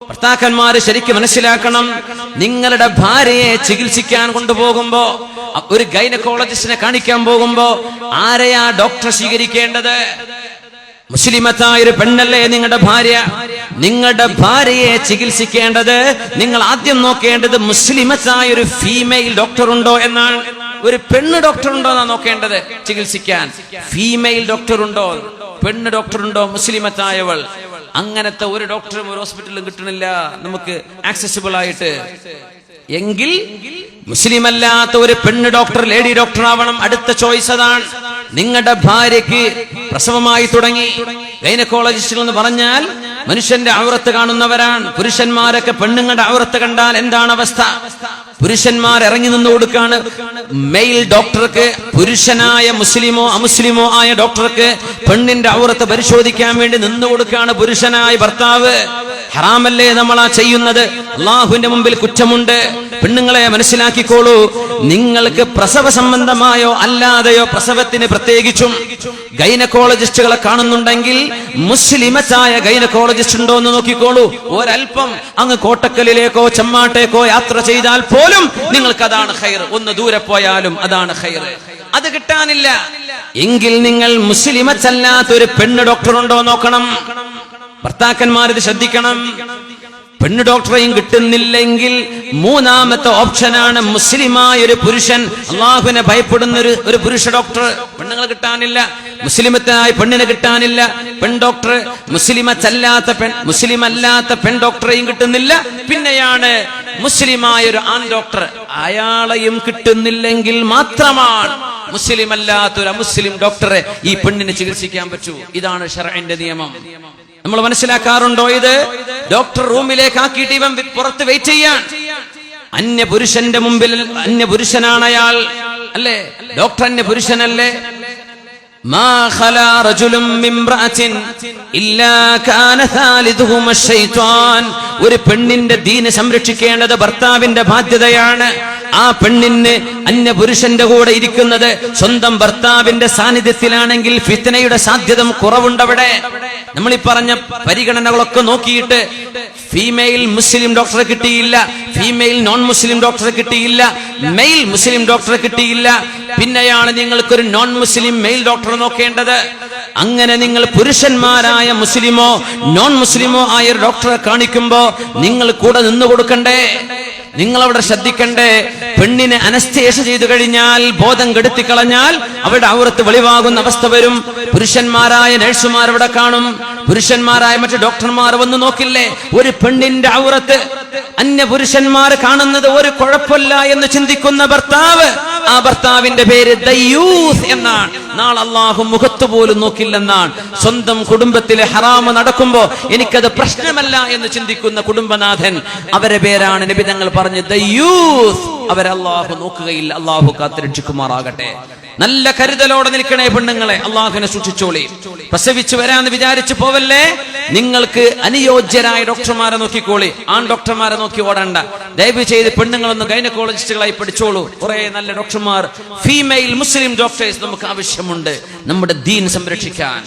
ഭർത്താക്കന്മാര് ശരിക്കും മനസ്സിലാക്കണം, നിങ്ങളുടെ ഭാര്യയെ ചികിത്സിക്കാൻ കൊണ്ടുപോകുമ്പോ, ഒരു ഗൈനക്കോളജിസ്റ്റിനെ കാണിക്കാൻ പോകുമ്പോ ആരെയാ ഡോക്ടർ സ്വീകരിക്കേണ്ടത്? മുസ്ലിമത്തായ ഒരു പെണ്ണല്ലേ നിങ്ങളുടെ ഭാര്യ. നിങ്ങളുടെ ഭാര്യയെ ചികിത്സിക്കേണ്ടത് നിങ്ങൾ ആദ്യം നോക്കേണ്ടത് മുസ്ലിമത്തായ ഒരു ഫീമെയിൽ ഡോക്ടർ ഉണ്ടോ എന്നാണ്. ഒരു പെണ്ണ് ഡോക്ടർ ഉണ്ടോ എന്നാണ് നോക്കേണ്ടത് ചികിത്സിക്കാൻ. ഫീമെയിൽ ഡോക്ടർ ഉണ്ടോ, പെണ്ണ് ഡോക്ടർ ഉണ്ടോ, മുസ്ലിമത്തായവൾ. അങ്ങനത്തെ ഒരു ഡോക്ടറും ഒരു ഹോസ്പിറ്റലിലും കിട്ടണില്ല നമുക്ക് ആക്സസിബിൾ ആയിട്ട്. എങ്കിൽ മുസ്ലിം അല്ലാത്ത ഒരു പെണ്ണ് ഡോക്ടർ, ലേഡി ഡോക്ടർ ആവണം. അടുത്ത ചോയ്സ് അതാണ്. നിങ്ങളുടെ ഭാര്യയ്ക്ക് പ്രസവമായി തുടങ്ങി. ഗൈനക്കോളജിസ്റ്റുകൾ എന്ന് പറഞ്ഞാൽ മനുഷ്യന്റെ ഔറത്ത് കാണുന്നവരാണ്. പുരുഷന്മാരൊക്കെ പെണ്ണുങ്ങളുടെ ഔറത്ത് കണ്ടാൽ എന്താണ് അവസ്ഥ? പുരുഷന്മാർ ഇറങ്ങി നിന്ന് കൊടുക്കാണ് മെയിൽ ഡോക്ടർക്ക്. പുരുഷനായ മുസ്ലിമോ അമുസ്ലിമോ ആയ ഡോക്ടർക്ക് പെണ്ണിന്റെ ഔറത്ത് പരിശോധിക്കാൻ വേണ്ടി നിന്നു കൊടുക്കാണ് പുരുഷനായ ഭർത്താവ്. ഹറാമല്ലേ നമ്മളാ ചെയ്യുന്നത്? അള്ളാഹുവിന്റെ മുമ്പിൽ കുറ്റമുണ്ട്. പെണ്ണുങ്ങളെ മനസ്സിലാക്കിക്കോളൂ, നിങ്ങൾക്ക് പ്രസവ സംബന്ധമായോ അല്ലാതെയോ, പ്രസവത്തിന് പ്രത്യേകിച്ചും ഗൈനക്കോളജിസ്റ്റുകളെ കാണുന്നുണ്ടെങ്കിൽ മുസ്ലിമത്തായ ഗൈനക്കോളജിസ്റ്റ് ഉണ്ടോ എന്ന് നോക്കിക്കോളൂ. ഒരൽപ്പം അങ്ങ് കോട്ടക്കലിലേക്കോ ചെമ്മാട്ടേക്കോ യാത്ര ചെയ്താൽ പോലും നിങ്ങൾക്ക് അതാണ് ഖൈർ. ഒന്ന് ദൂരെ പോയാലും അതാണ് ഖൈർ. അത് കിട്ടാനില്ല എങ്കിൽ നിങ്ങൾ മുസ്ലിമത്തല്ലാത്ത ഒരു പെണ്ണ് ഡോക്ടർ ഉണ്ടോ നോക്കണം. ഭർത്താക്കന്മാരിത് ശ്രദ്ധിക്കണം. പെണ്ണ് ഡോക്ടറെയും കിട്ടുന്നില്ലെങ്കിൽ മൂന്നാമത്തെ ഓപ്ഷനാണ് മുസ്ലിമായ ഒരു പുരുഷൻ, അള്ളാഹുവിനെ ഭയപ്പെടുന്ന ഒരു പുരുഷ ഡോക്ടർ. പെണ്ണുങ്ങൾ കിട്ടാനില്ല, മുസ്ലിമത്തായ പെണ്ണിനെ കിട്ടാനില്ല. പെൺ ഡോക്ടർ, മുസ്ലിമല്ലാത്ത പെൺ ഡോക്ടറെയും കിട്ടുന്നില്ല. പിന്നെയാണ് മുസ്ലിമായ ഒരു ആൺ ഡോക്ടർ. അയാളെയും കിട്ടുന്നില്ലെങ്കിൽ മാത്രമാണ് മുസ്ലിം അല്ലാത്ത ഒരു അമുസ്ലിം ഡോക്ടറെ ഈ പെണ്ണിനെ ചികിത്സിക്കാൻ പറ്റൂ. ഇതാണ് ശർഇന്റെ നിയമം. നമ്മൾ മനസ്സിലാക്കാറുണ്ടോ ഇത്? ഡോക്ടർ റൂമിലേക്ക് ആക്കിയിട്ട് ഇവൻ പുറത്ത് വെയിറ്റ് ചെയ്യാൻ. അന്യപുരുഷന്റെ മുമ്പിൽ അന്യപുരുഷനാണ് അയാൾ, അല്ലേ? ഡോക്ടർ അന്യപുരുഷനല്ലേ? മാ ഖലാ റജുലും മിംറഅത്തിൻ ഇല്ലാ കാന സാലിദുഹുമ ശൈത്വാൻ. ഒരു പെണ്ണിന്റെ ദീന് സംരക്ഷിക്കേണ്ടത് ഭർത്താവിന്റെ ബാധ്യതയാണ്. ആ പെണ്ണിന് അന്യപുരുഷന്റെ കൂടെ ഇരിക്കുന്നത് സ്വന്തം ഭർത്താവിന്റെ സാന്നിധ്യത്തിലാണെങ്കിൽ ഫിത്നയുടെ സാധ്യത കുറവുണ്ടവിടെ. നമ്മൾ ഈ പറഞ്ഞ പരിഗണനകളൊക്കെ നോക്കിയിട്ട് ഫീമെയിൽ മുസ്ലിം ഡോക്ടറെ കിട്ടിയില്ല, ഫീമെയിൽ നോൺ മുസ്ലിം ഡോക്ടറെ കിട്ടിയില്ല, മെയിൽ മുസ്ലിം ഡോക്ടറെ കിട്ടിയില്ല. പിന്നെയാണ് നിങ്ങൾക്കൊരു നോൺ മുസ്ലിം മെയിൽ ഡോക്ടറെ നോക്കേണ്ടത്. അങ്ങനെ നിങ്ങൾ പുരുഷന്മാരായ മുസ്ലിമോ നോൺ മുസ്ലിമോ ആയ ഒരു ഡോക്ടറെ കാണിക്കുമ്പോ നിങ്ങൾ കൂടെ നിന്നു കൊടുക്കണ്ടേ? നിങ്ങൾ അവിടെ ശ്രദ്ധിക്കണ്ടേ? പെണ്ണിനെ അനസ്തേഷ്യ ചെയ്തു കഴിഞ്ഞാൽ, ബോധം കെടുത്തിക്കളഞ്ഞാൽ അവരുടെ ഔറത്ത് വെളിവാകുന്ന അവസ്ഥ വരും. പുരുഷന്മാരായ നഴ്സുമാർ അവിടെ കാണും, പുരുഷന്മാരായ മറ്റു ഡോക്ടർമാർ വന്ന് നോക്കില്ലേ? ഒരു പെണ്ണിന്റെ ഔറത്ത് അന്യ പുരുഷന്മാർ കാണുന്നത് ഒരു കുഴപ്പമില്ല എന്ന് ചിന്തിക്കുന്ന ഭർത്താവ്, ആ ഭർത്താവിന്റെ പേര് ദയ്യൂസ് എന്നാണ്. നാളെ അള്ളാഹു മുഖത്ത് പോലും നോക്കില്ലെന്നാണ്. സ്വന്തം കുടുംബത്തിലെ ഹറാമ് നടക്കുമ്പോ എനിക്കത് പ്രശ്നമല്ല എന്ന് ചിന്തിക്കുന്ന കുടുംബനാഥൻ, അവരെ പേരാണ് നബി തങ്ങൾ പറഞ്ഞ് ദയ്യൂസ്. അവരെ അള്ളാഹു നോക്കുകയില്ല. അള്ളാഹു കാത്തുരക്ഷിക്കുമാറാകട്ടെ. നല്ല കരുതലോടെ നിൽക്കണേ പെണ്ണുങ്ങളെ, അള്ളാഹുവിനെ സൂക്ഷിച്ചോളി. പ്രസവിച്ചു വരാന്ന് വിചാരിച്ചു പോവല്ലേ. നിങ്ങൾക്ക് അനുയോജ്യരായ ഡോക്ടർമാരെ നോക്കിക്കോളി, ആൺ ഡോക്ടർമാരെ നോക്കി ഓടണ്ട. ദയവ് ചെയ്ത് പെണ്ണുങ്ങളൊന്ന് ഗൈനക്കോളജിസ്റ്റുകളായി പഠിച്ചോളൂ. കുറെ നല്ല ഡോക്ടർമാർ, ഫീമെയിൽ മുസ്ലിം ഡോക്ടേഴ്സ് നമുക്ക് ആവശ്യമുണ്ട് നമ്മുടെ ദീൻ സംരക്ഷിക്കാൻ.